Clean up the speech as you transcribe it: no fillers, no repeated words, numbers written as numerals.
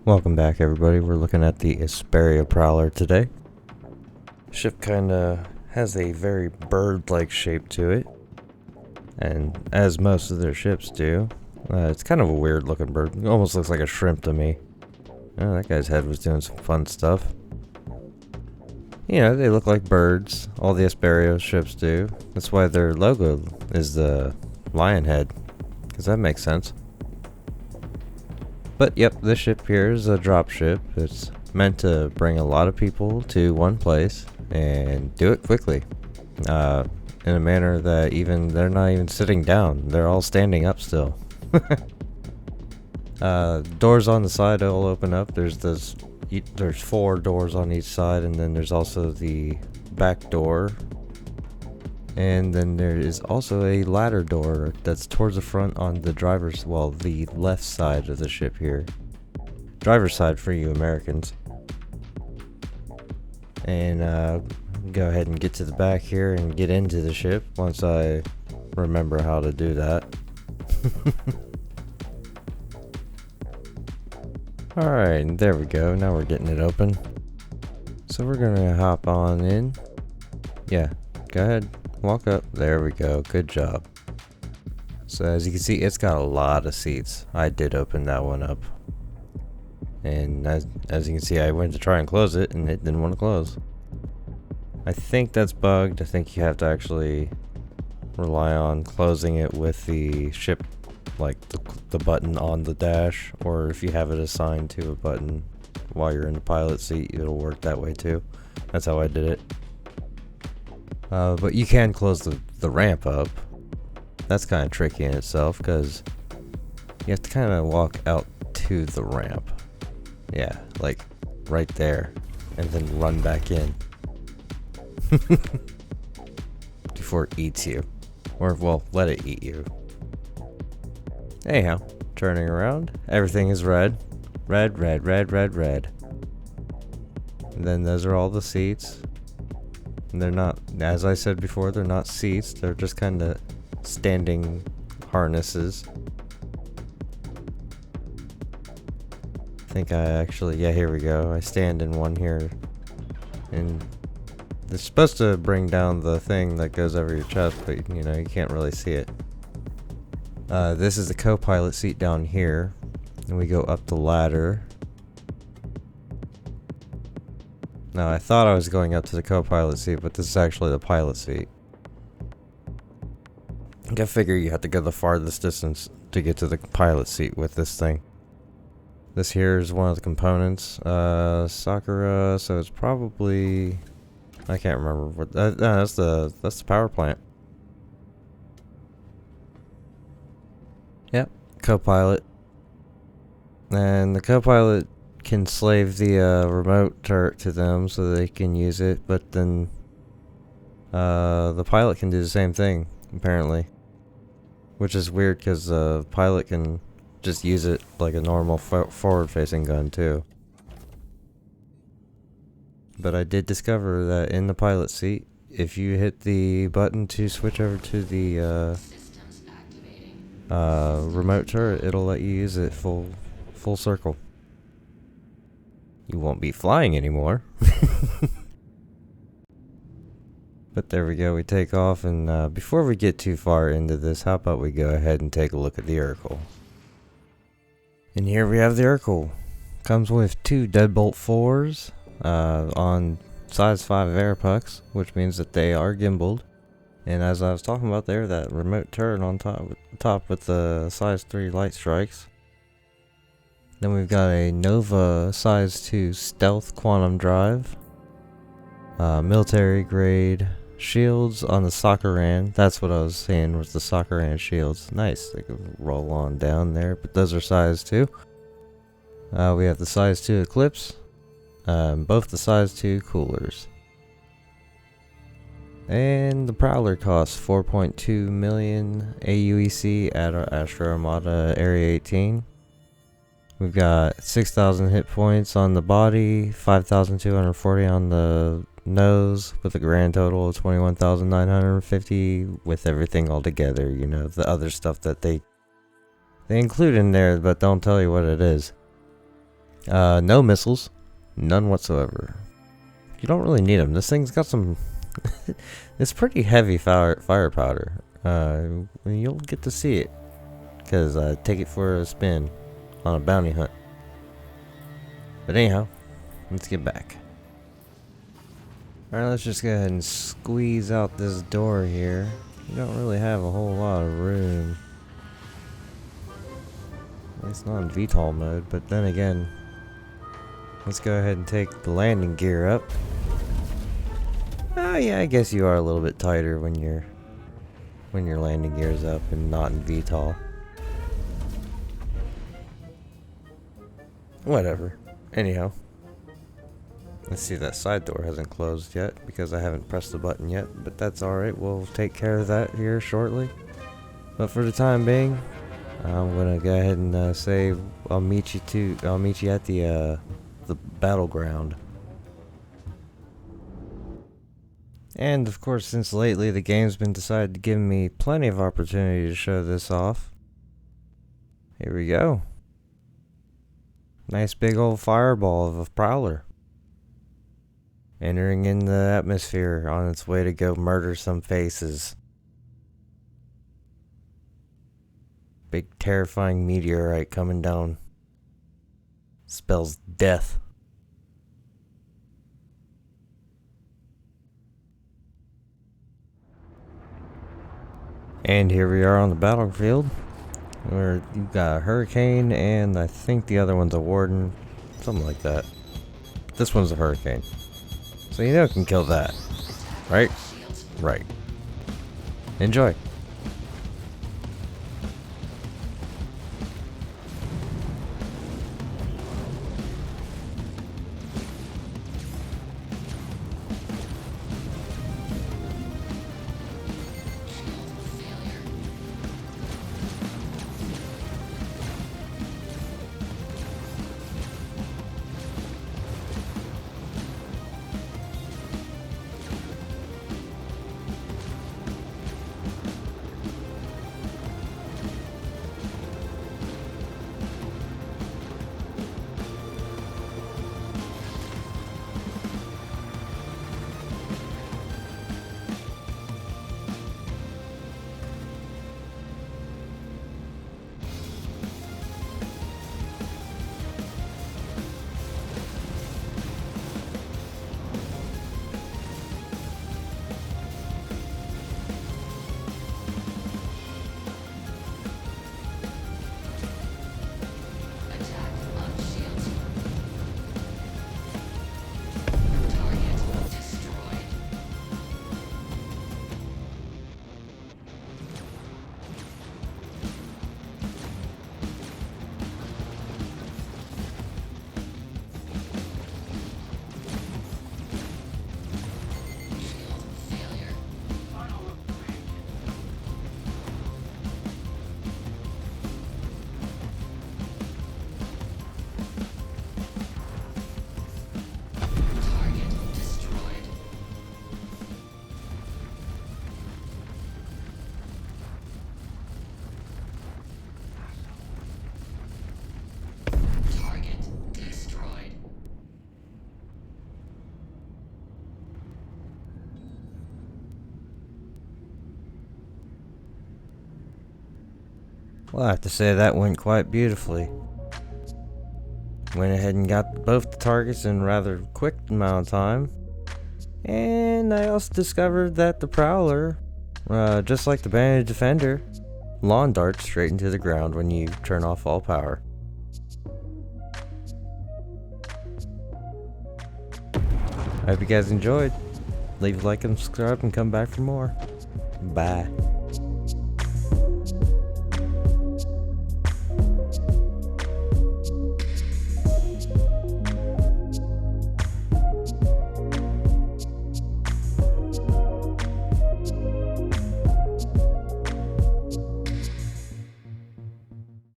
Welcome back, everybody. We're looking at the Esperia Prowler today. Ship kinda has a very bird-like shape to it, and as most of their ships do, it's kind of a weird looking bird. It almost looks like a shrimp to me. Oh, that guy's head was doing some fun stuff. You know, they look like birds. All the Esperia ships do. That's why their logo is the lion head, because that makes sense. But yep, this ship here is a drop ship. It's meant to bring a lot of people to one place and do it quickly. In a manner that they're not even sitting down. They're all standing up still. Doors on the side will open up. There's 4 doors on each side, and then there's also the back door. And then there is also a ladder door that's towards the front on the the left side of the ship here. Driver's side for you Americans. And go ahead and get to the back here and get into the ship once I remember how to do that. Alright, there we go. Now we're getting it open. So we're gonna hop on in. Yeah, go ahead. Walk up. There we go. Good job. So as you can see, it's got a lot of seats. I did open that one up. And as you can see, I went to try and close it, and it didn't want to close. I think that's bugged. I think you have to actually rely on closing it with the ship, like the button on the dash, or if you have it assigned to a button while you're in the pilot seat, it'll work that way too. That's how I did it. But you can close the ramp up. That's kind of tricky in itself, because you have to kind of walk out to the ramp. Yeah, like right there, and then run back in. Before it eats you. Or, well, let it eat you. Anyhow, turning around, everything is red. Red, red, red, red, red. And then those are all the seats. And they're not, as I said before, they're not seats. They're just kind of standing harnesses. I think yeah, here we go. I stand in one here. And they're supposed to bring down the thing that goes over your chest, but you know, you can't really see it. This is the co-pilot seat down here. And we go up the ladder. Now, I thought I was going up to the co-pilot seat, but this is actually the pilot seat. I figure you have to go the farthest distance to get to the pilot seat with this thing. This here is one of the components. Sakura, so it's probably... I can't remember what... no, that's the power plant. Yep, co-pilot. And the co-pilot can slave the remote turret to them so they can use it, but then the pilot can do the same thing, apparently. Which is weird, because the pilot can just use it like a normal forward-facing gun, too. But I did discover that in the pilot seat, if you hit the button to switch over to the remote turret, it'll let you use it full circle. You won't be flying anymore. But there we go, we take off, and before we get too far into this, how about we go ahead and take a look at the Urkel. And here we have the Urkel. Comes with 2 deadbolt 4s on size 5 air pucks, which means that they are gimbaled. And as I was talking about there, that remote turret on top with the size 3 light strikes. Then we've got a Nova size 2 stealth quantum drive. Military grade shields on the Socceran. That's what I was saying, was the Socceran shields. Nice, they can roll on down there, but those are size 2. We have the size 2 Eclipse. Both the size 2 coolers. And the Prowler costs 4.2 million AUEC at our Astro Armada Area 18. We've got 6,000 hit points on the body, 5,240 on the knows, with a grand total of 21,950 with everything all together. You know, the other stuff that they include in there, but don't tell you what it is. No missiles, none whatsoever. You don't really need them. This thing's got some. It's pretty heavy firepower. You'll get to see it, because take it for a spin on a bounty hunt. But anyhow, let's get back. Alright, let's just go ahead and squeeze out this door here. You don't really have a whole lot of room. It's not in VTOL mode, but then again, let's go ahead and take the landing gear up. Oh yeah, I guess you are a little bit tighter when your landing gear is up and not in VTOL. Whatever. Anyhow, let's see, that side door hasn't closed yet because I haven't pressed the button yet, but that's alright, we'll take care of that here shortly. But for the time being, I'm gonna go ahead and say I'll meet you at the battleground. And of course, since lately the game's been decided to give me plenty of opportunity to show this off. Here we go. Nice big old fireball of a Prowler. Entering in the atmosphere on its way to go murder some faces. Big terrifying meteorite coming down. Spells death. And here we are on the battlefield, where you've got a hurricane, and I think the other one's a warden, something like that. This one's a hurricane, so you know it can kill that, right? Right. Enjoy. Well, I have to say that went quite beautifully. Went ahead and got both the targets in a rather quick amount of time. And I also discovered that the Prowler, just like the Banded Defender, lawn darts straight into the ground when you turn off all power. I hope you guys enjoyed. Leave a like and subscribe and come back for more. Bye.